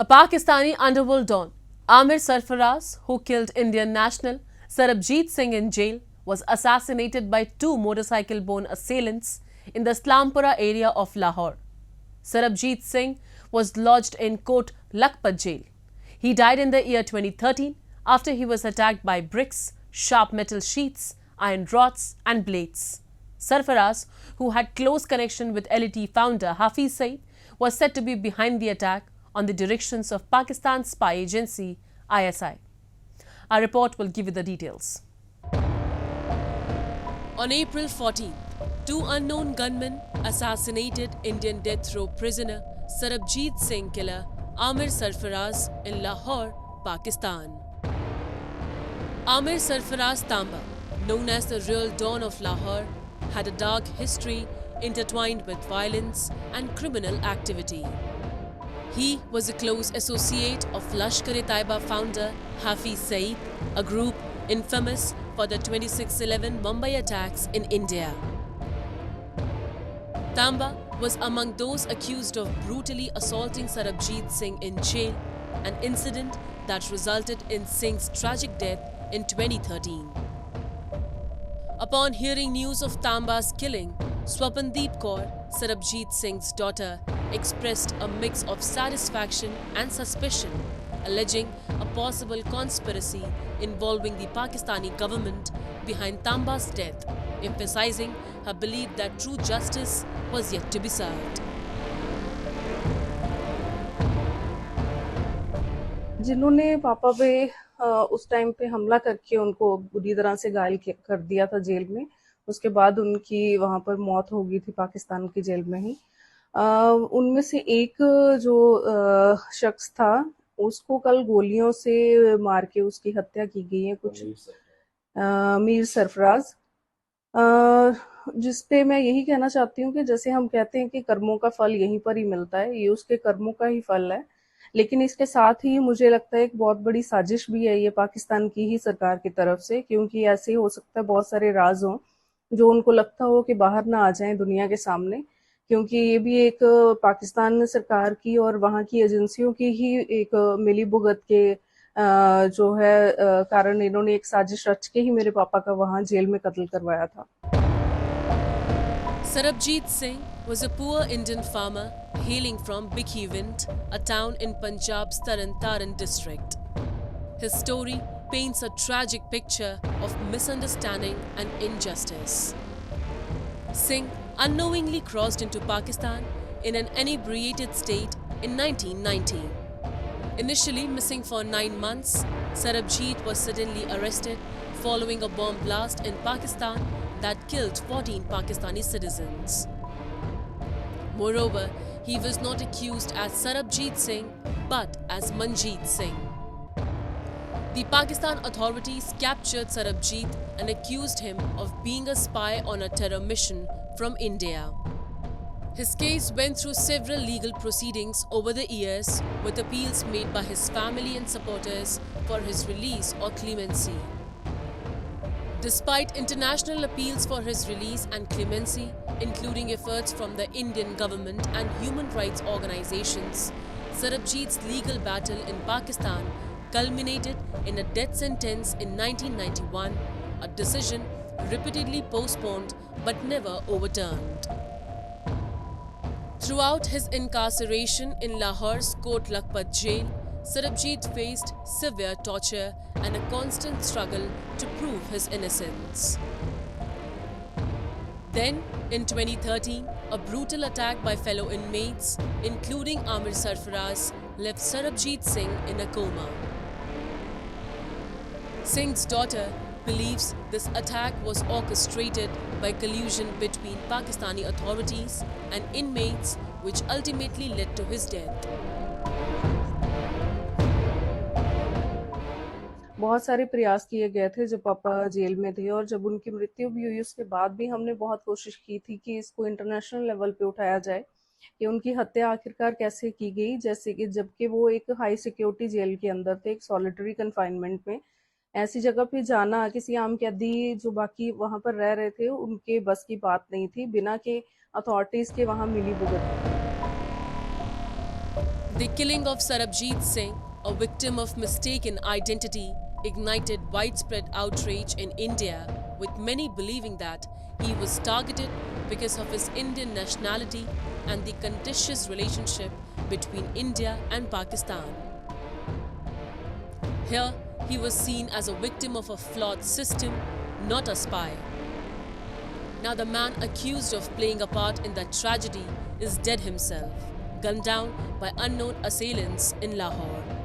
A Pakistani underworld don, Amir Sarfaraz, who killed Indian national Sarabjit Singh in jail, was assassinated by two motorcycle-borne assailants in the Islampura area of Lahore. Sarabjit Singh was lodged in Kot Lakhpat jail. He died in the year 2013 after he was attacked by bricks, sharp metal sheets, iron rods and blades. Sarfaraz, who had close connection with LET founder Hafiz Saeed, was said to be behind the attack on the directions of Pakistan's spy agency ISI. Our report will give you the details. On April 14th, two unknown gunmen assassinated Indian death row prisoner Sarabjit Singh killer Amir Sarfaraz in Lahore, Pakistan. Amir Sarfaraz Tamba, known as the real Don of Lahore, had a dark history intertwined with violence and criminal activity. He was a close associate of Lashkar-e-Taiba founder Hafiz Saeed, a group infamous for the 26/11 Mumbai attacks in India. Tamba was among those accused of brutally assaulting Sarabjit Singh in jail, an incident that resulted in Singh's tragic death in 2013. Upon hearing news of Tamba's killing, Swapandeep Kaur, Sarabjit Singh's daughter, expressed a mix of satisfaction and suspicion, alleging a possible conspiracy involving the Pakistani government behind Tamba's death, emphasizing her belief that true justice was yet to be served. जिन्होंने पापा पे उस time पे हमला करके उनको बुरी तरह से घायल कर दिया था जेल में, उसके बाद उनकी वहाँ पर मौत हो गई थी पाकिस्तान की जेल में ही। उनमें से एक जो शख्स था उसको कल गोलियों से मार के उसकी हत्या की गई है, कुछ मीर सरफराज, जिस पे मैं यही कहना चाहती हूँ कि जैसे हम कहते हैं कि कर्मों का फल यहीं पर ही मिलता है, ये उसके कर्मों का ही फल है। लेकिन इसके साथ ही मुझे लगता है एक बहुत बड़ी साजिश भी है ये पाकिस्तान की ही सरकार की तरफ से, क्योंकि ऐसे हो सकता है बहुत सारे राज हों जो उनको लगता हो कि बाहर ना आ जाएं दुनिया के सामने, क्योंकि ये भी एक पाकिस्तान सरकार की और वहाँ की एजेंसियों की ही एक मिलीभुगत के जो है कारण इन्होंने एक साजिश रच के ही मेरे पापा का वहाँ जेल में कत्ल करवाया था। Sarabjit Singh was a poor Indian farmer hailing from Bhikhivant, a town in Punjab's Taran Taran district. His story paints a tragic picture of misunderstanding and injustice. Singh unknowingly crossed into Pakistan in an inebriated state in 1990. Initially missing for 9 months, Sarabjit was suddenly arrested following a bomb blast in Pakistan that killed 14 Pakistani citizens. Moreover, he was not accused as Sarabjit Singh but as Manjeet Singh. The Pakistan authorities captured Sarabjit and accused him of being a spy on a terror mission from India. His case went through several legal proceedings over the years, with appeals made by his family and supporters for his release or clemency. Despite international appeals for his release and clemency, including efforts from the Indian government and human rights organizations, Sarabjit's legal battle in Pakistan culminated in a death sentence in 1991, a decision repeatedly postponed but never overturned. Throughout his incarceration in Lahore's Kot Lakhpat jail, Sarabjit faced severe torture and a constant struggle to prove his innocence. Then, in 2013, a brutal attack by fellow inmates, including Amir Sarfaraz, left Sarabjit Singh in a coma. Singh's daughter believes this attack was orchestrated by collusion between Pakistani authorities and inmates, which ultimately led to his death. बहुत सारे प्रयास किए गए थे जब पापा jail में थे, और जब उनकी मृत्यु भी हुई उसके बाद भी हमने बहुत कोशिश की थी कि इसको इंटरनेशनल लेवल पे उठाया जाए कि उनकी हत्या आखिरकार कैसे की गई, जैसे कि जबकि वो एक हाई सिक्योरिटी जेल के अंदर थे, एक सॉलिटरी कन्फाइनमेंट में। ऐसी जगह पे जाना किसी आम कैदी जो बाकी वहाँ पर रह रहे थे उनके बस की बात नहीं थी, बिना के अथॉरिटीज के वहाँ मिली भुगत। The killing of Sarabjit Singh, a victim of mistaken identity, ignited widespread outrage in India, with many believing that he was targeted because of his Indian nationality and the contentious relationship between India and Pakistan. Here, he was seen as a victim of a flawed system, not a spy. Now, the man accused of playing a part in that tragedy is dead himself, gunned down by unknown assailants in Lahore.